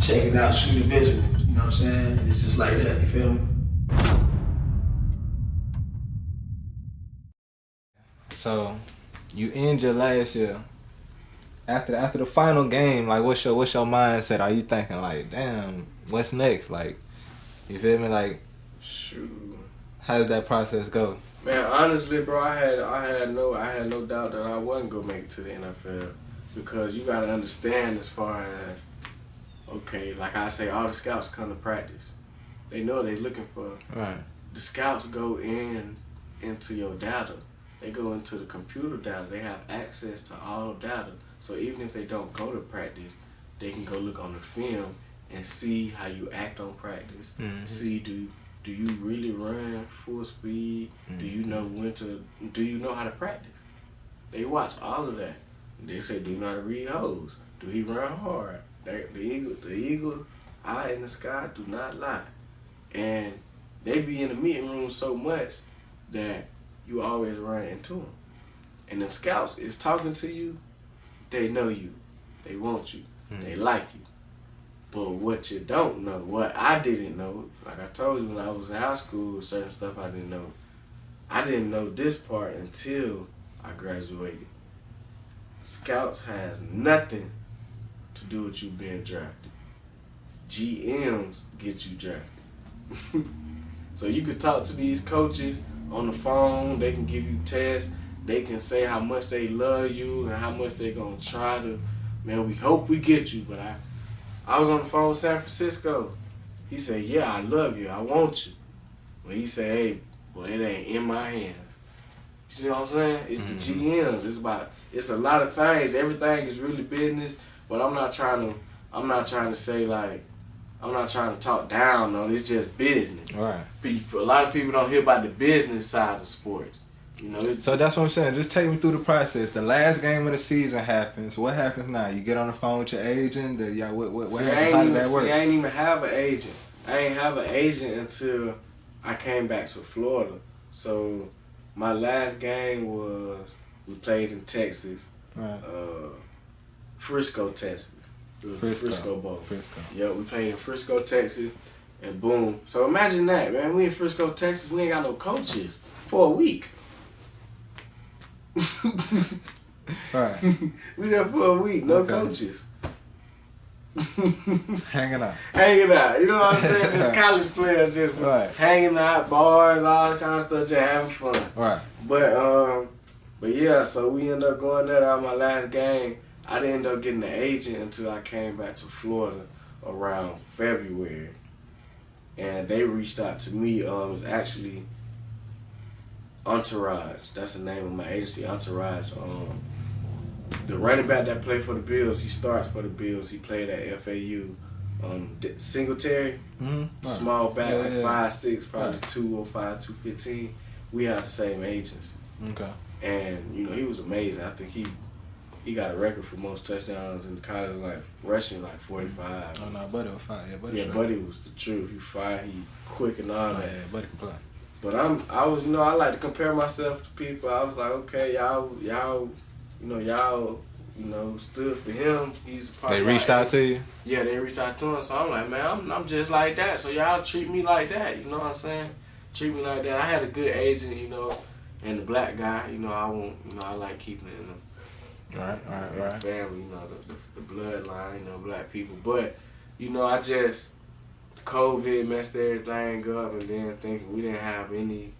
checking out shooting visuals, you know what I'm saying? It's just like that, you feel me? So, you end your last year. After the final game, like what's your mindset? Are you thinking like, damn, what's next? Like, you feel me? Like, shoot, how does that process go? Man, honestly, bro, I had no doubt that I wasn't gonna make it to the NFL, because you gotta understand, as far as, okay, like I say, all the scouts come to practice. They know what they're looking for. Right. The scouts go into your data. They go into the computer data. They have access to all data. So even if they don't go to practice, they can go look on the film and see how you act on practice. Mm-hmm. See, do you really run full speed? Mm-hmm. Do you know how to practice? They watch all of that. They say, do you know how to read holes? Do he run hard? The eagle eye in the sky do not lie. And they be in the meeting room so much that you always run into them. And them scouts is talking to you. They know you. They want you. Mm-hmm. They like you. But what you don't know, what I didn't know, like I told you when I was in high school, certain stuff I didn't know. I didn't know this part until I graduated. Scouts has nothing to do with you being drafted. GMs get you drafted. So you could talk to these coaches on the phone. They can give you tests. They can say how much they love you and how much they're going to try to, man, we hope we get you. But I was on the phone with San Francisco. He said, yeah, I love you. I want you. But he said, hey, well, it ain't in my hands. You see what I'm saying? It's the GMs. It's a lot of things. Everything is really business. But I'm not trying to say, like, I'm not trying to talk down on it. It's just business. Right. A lot of people don't hear about the business side of sports. You know, so that's what I'm saying. Just take me through the process. The last game of the season happens. What happens now? You get on the phone with your agent. What happens? How did that work? I ain't even have an agent. I ain't have an agent until I came back to Florida. So my last game was, we played in Texas, right. Frisco, Texas. It was the Frisco Bowl. Frisco. Yeah, we played in Frisco, Texas, and boom. So imagine that, man. We in Frisco, Texas. We ain't got no coaches for a week. Right. We there for a week, no coaches. Hanging out. Hanging out. You know what I'm saying? Just college players just hanging out, bars, all that kind of stuff, just having fun. Right. But yeah, so we ended up going there on my last game. I didn't end up getting an agent until I came back to Florida around February. And they reached out to me. It was actually Entourage. That's the name of my agency, Entourage. The running back that played for the Bills, he starts for the Bills. He played at FAU. Singletary, small back, like 5'6", probably 205, 215. We have the same agency. Okay. And, you know, he was amazing. I think he got a record for most touchdowns in college, like rushing like 45. Oh no, Buddy was fine. Yeah, Buddy was the truth. He fire, he quick and all that. Yeah, Buddy can play. But I was, you know, I like to compare myself to people. I was like, okay, y'all, stood for him. He's part They reached out to you? Yeah, they reached out to him. So I'm like, man, I'm just like that. So y'all treat me like that. You know what I'm saying? Treat me like that. I had a good agent, you know, and the black guy, you know, I like keeping it in them. Right. Family, you know, the bloodline, you know, black people. But, you know, COVID messed everything up, and then thinking we didn't have any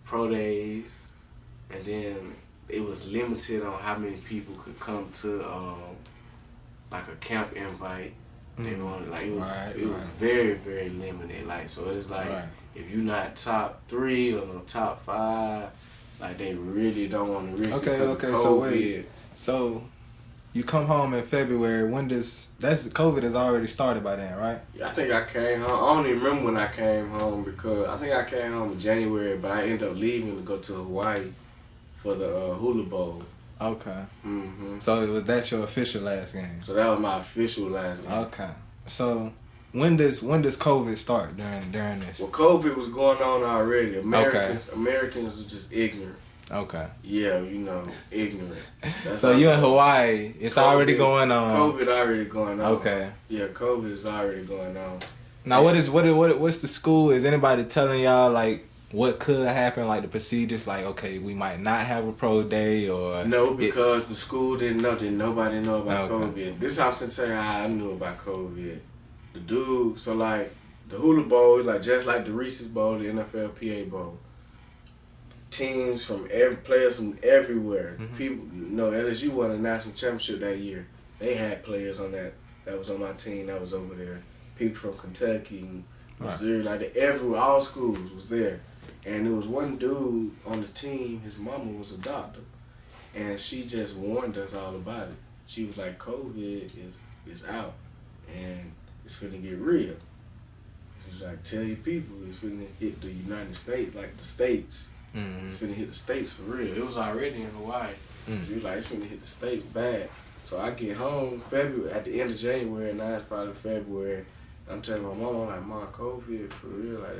pro days, and then it was limited on how many people could come to like a camp invite. They wanted, like, it was very, very limited. Like, so it's like if you're not top 3 or no top 5, like, they really don't want to risk it because of COVID. So wait, so you come home in February. COVID has already started by then, right? Yeah, I think I came home. I don't even remember when I came home, because I think I came home in January, but I ended up leaving to go to Hawaii for the Hula Bowl. Okay. Mm-hmm. So that your official last game? So that was my official last game. Okay. So when does COVID start during this? Well, COVID was going on already. Americans were just ignorant. Okay. Yeah, you know, ignorant. That's So how you in COVID Hawaii? It's already going on. COVID already going on. Okay. Yeah, COVID is already going on. Now, what's the school? Is anybody telling y'all like what could happen? Like the procedures? Like, okay, we might not have a pro day, or No, because the school didn't know. Didn't nobody know about Okay. COVID. This I'm gonna tell you how I knew about COVID. The dude, so like the Hula Bowl, like just like the Reese's Bowl, the NFL PA Bowl. Teams from players from everywhere. Mhm. People, you know, LSU won a national championship that year. They had players on that was on my team that was over there. People from Kentucky, and Missouri, like everywhere, all schools was there. And there was one dude on the team. His mama was a doctor, and she just warned us all about it. She was like, "COVID is out, and it's finna get real." She's like, "Tell your people it's finna hit the United States, like the states." Mm-hmm. It's finna hit the states for real. It was already in Hawaii. She was like, it's finna hit the states bad. So I get home February, at the end of January, now it's probably February. I'm telling my mom, I'm like, Mom, COVID for real, like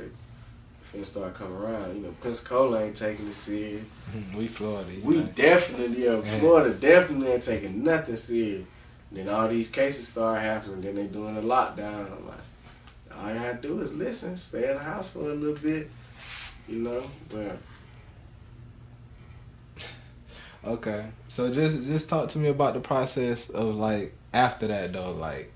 they finna start coming around. You know, Pensacola ain't taking it serious. We Florida. We definitely, Florida definitely ain't taking nothing serious. Then all these cases start happening. Then they doing a lockdown. I'm like, all you gotta do is listen, stay in the house for a little bit, you know. But Okay, so just talk to me about the process of like after that though, like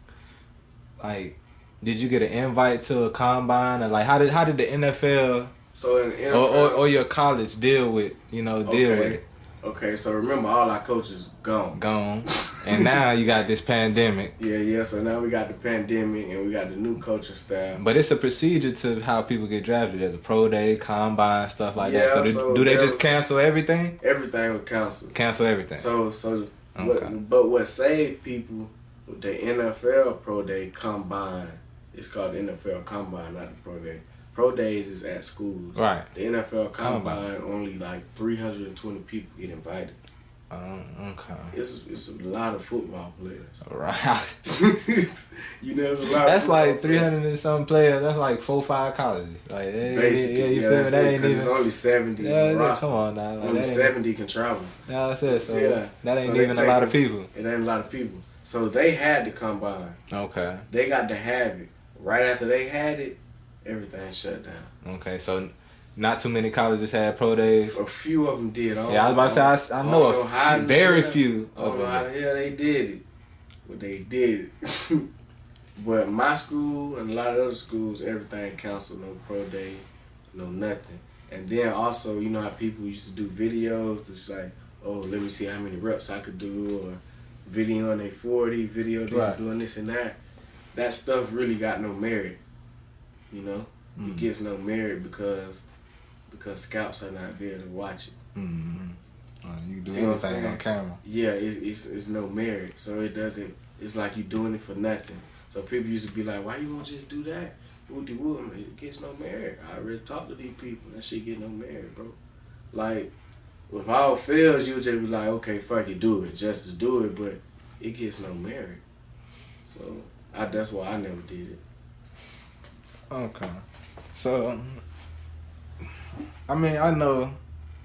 did you get an invite to a combine, or like how did the NFL so in the NFL, or your college deal with it? Okay, so remember all our coaches gone. And now you got this pandemic. Yeah. So now we got the pandemic and we got the new coaching staff. But it's a procedure to how people get drafted. There's a pro day, combine, stuff like that. So do they just cancel everything? Everything was canceled. Cancel everything. So Okay. what saved people with the NFL pro day combine? It's called the NFL combine, not the pro day. Pro days is at schools. Right. The NFL combine only like 320 people get invited. Okay. It's a lot of football players. Right. You know, it's a lot. That's like 300 and some players. That's like 4-5 colleges. Like, Basically, you feel me? That ain't even. It's only 70. Yeah, come on now. Like, only 70 can travel. Yeah, that's it. So yeah. that ain't So even a lot of people. It ain't a lot of people. So they had the combine. Okay. They got to have it. Right after they had it, everything shut down. Okay, so not too many colleges had pro days. A few of them did. I was about to say I know a few, very few. I don't know how the hell they did it, but they did it. But my school and a lot of other schools, everything canceled. No pro day, no nothing. And then also, you know how people used to do videos. It's like, oh, let me see how many reps I could do, or video on a 40, video them doing this and that. That stuff really got no merit. You know, it gets no merit because scouts are not there to watch it. Mm-hmm. You can do See what I'm anything saying? on camera. Yeah, it's no merit. So it doesn't. It's like you're doing it for nothing. So people used to be like, "Why you won't just do that?" It gets no merit. I already talked to these people. That shit get no merit, bro. Like, if all fails, you'll just be like, "Okay, fuck it, do it, just to do it." But it gets no merit. So that's why I never did it. Okay. So, I mean, I know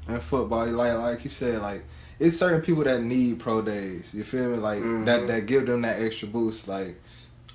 in football, like you said, like, it's certain people that need pro days. You feel me? Like, that give them that extra boost. Like,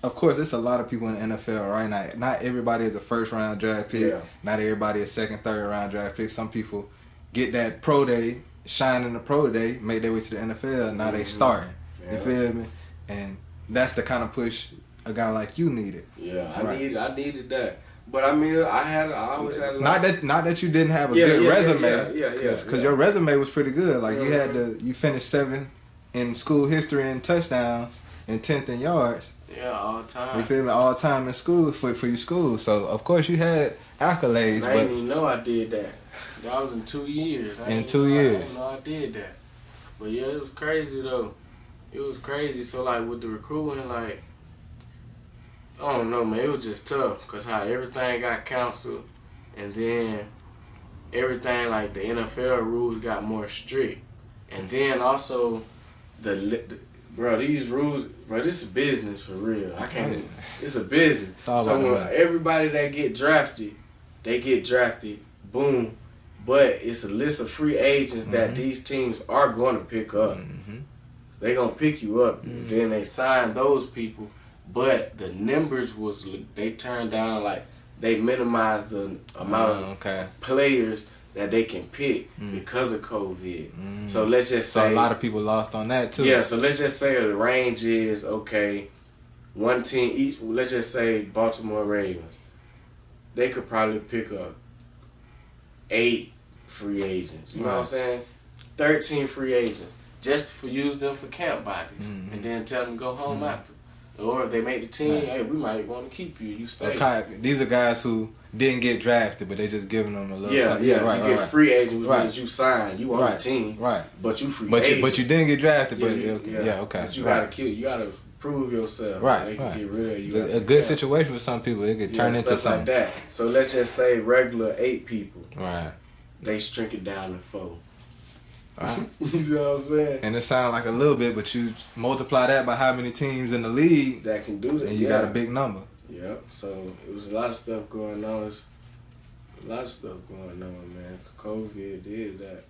of course, there's a lot of people in the NFL right now. Not everybody is a first-round draft pick. Yeah. Not everybody is second, third-round draft pick. Some people get that pro day, shine in the pro day, make their way to the NFL, now they starting. Yeah. You feel me? And that's the kind of push a guy like you needed. Yeah, I needed that. But I mean, I always had a lot. Not that you didn't have a good resume. Because your resume was pretty good. Like you finished 7th in school history in touchdowns and 10th in yards. Yeah, all time. You feel me? All time in school for your school. So of course you had accolades. I didn't even know I did that. That was in 2 years. In 2 years. I didn't know I did that. But yeah, it was crazy though. It was crazy. So like with the recruiting, like, I don't know, man. It was just tough because how everything got canceled, and then everything like the NFL rules got more strict, and then also these rules, this is business for real. I can't. It's a business. So when everybody that get drafted, they get drafted. Boom. but it's a list of free agents that these teams are going to pick up. They're going to pick you up. Then they sign those people, but the numbers they turned down, like they minimized the amount of players that they can pick because of COVID. So let's just say... So a lot of people lost on that too. Yeah, so let's just say the range is, okay, one team each, let's just say Baltimore Ravens. They could probably pick up 8 free agents. You know what I'm saying? 13 free agents. Just for use them for camp bodies. And then tell them to go home after. Or if they make the team, hey, we might want to keep you. You stay. Okay, these are guys who didn't get drafted, but they just giving them a little something. You get free agent, which means you sign, you on the team, but you free agent. But you didn't get drafted. But But you gotta prove yourself. Right, they can get rid of you. It's a good situation for some people. It could turn into something like that. So let's just say regular 8 people. Right. They shrink it down to 4. Right. You know what I'm saying? And it sounds like a little bit, but you multiply that by how many teams in the league that can do that, and you got a big number. Yeah. So it was a lot of stuff going on. A lot of stuff going on, man. COVID did that.